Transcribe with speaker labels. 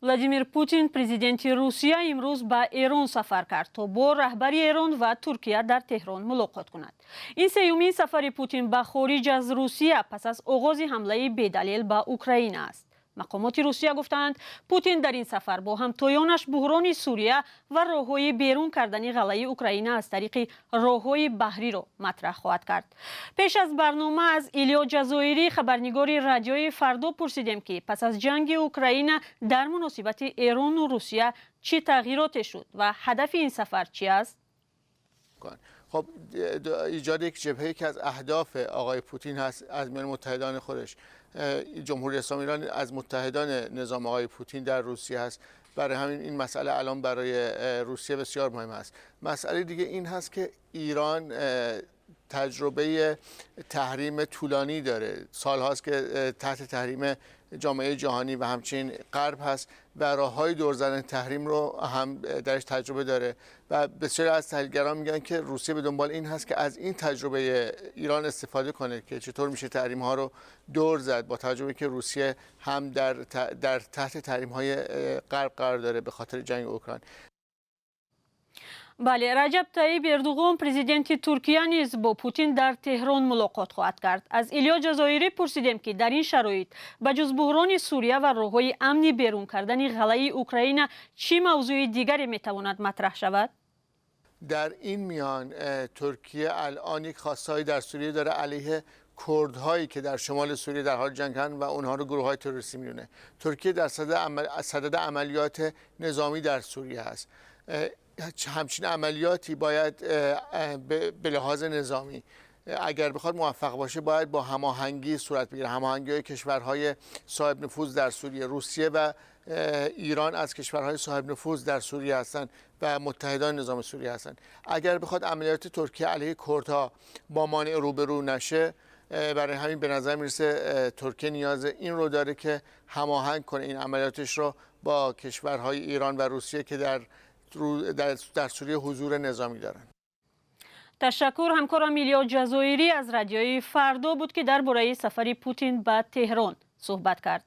Speaker 1: ولادیمیر پوتین پرزیدنت روسیه امروز به ایران سفر کرد تا با رهبری ایران و ترکیه در تهران ملاقات کند. این سومین سفر پوتین به خارج از روسیه پس از آغاز حمله بی‌دلیل به اوکراین است. مقامات روسیه گفتند پوتین در این سفر با همتایانش بحران سوریه و راههای بیرون کردن قلعه اوکراین از طریق راههای بحری را مطرح خواهد کرد. پیش از برنامه از ایلیا جزایری خبرنگار رادیوی فردا پرسیدیم که پس از جنگ اوکراین در مناسبت ایران و روسیه چه تغییراتی شد و هدف این سفر چی است؟
Speaker 2: خب ایجاد یک جبهه که از اهداف آقای پوتین هست از میان متحدان خودش. جمهوری اسلامی ایران از متحدان نظام آقای پوتین در روسیه هست. برای همین این مسئله الان برای روسیه بسیار مهم است. مسئله دیگه این هست که ایران تجربه تحریم طولانی داره. سال هاست که تحت تحریم جامعه جهانی و همچنین غرب هست و راههای دور زدن تحریم رو هم درش تجربه داره و بسیاری از تحلیلگران میگن که روسیه به دنبال این هست که از این تجربه ایران استفاده کنه که چطور میشه تحریم ها رو دور زد، با توجه به که روسیه هم در تحت تحریم های غرب قرار داره به خاطر جنگ اوکراین.
Speaker 1: بله، رجب طیب اردوغان پرزیدنت ترکیه نیز با پوتین در تهران ملاقات خواهد کرد. از ایلیا جزایری پرسیدیم که در این شرایط بجز بحران سوریه و راههای امنی بیرون کردن قلعه اوکراین چه موضوع دیگری میتواند مطرح شود؟
Speaker 2: در این میان ترکیه الان یک خواستهایی در سوریه داره علیه کردهایی که در شمال سوریه در حال جنگن و اونها رو گروه‌های تروریستی میدونه. ترکیه در صدد عملیات نظامی در سوریه هست. همچین عملیاتی باید به لحاظ نظامی اگر بخواد موفق باشه باید با هماهنگی صورت بگیره. هماهنگی کشورهای صاحب نفوذ در سوریه. روسیه و ایران از کشورهای صاحب نفوذ در سوریه هستند و متحدان نظام سوریه هستند. اگر بخواد عملیات ترکیه علیه کردها با مانع روبرو نشه، برای همین به نظر میرسه ترکیه نیاز این رو داره که هماهنگ کنه این عملیاتش رو با کشورهای ایران و روسیه که در سوریه حضور نظامی دارند.
Speaker 1: تشکر. همکارم ایلیا جزایری از رادیوی فردا بود که درباره سفر پوتین به تهران صحبت کرد.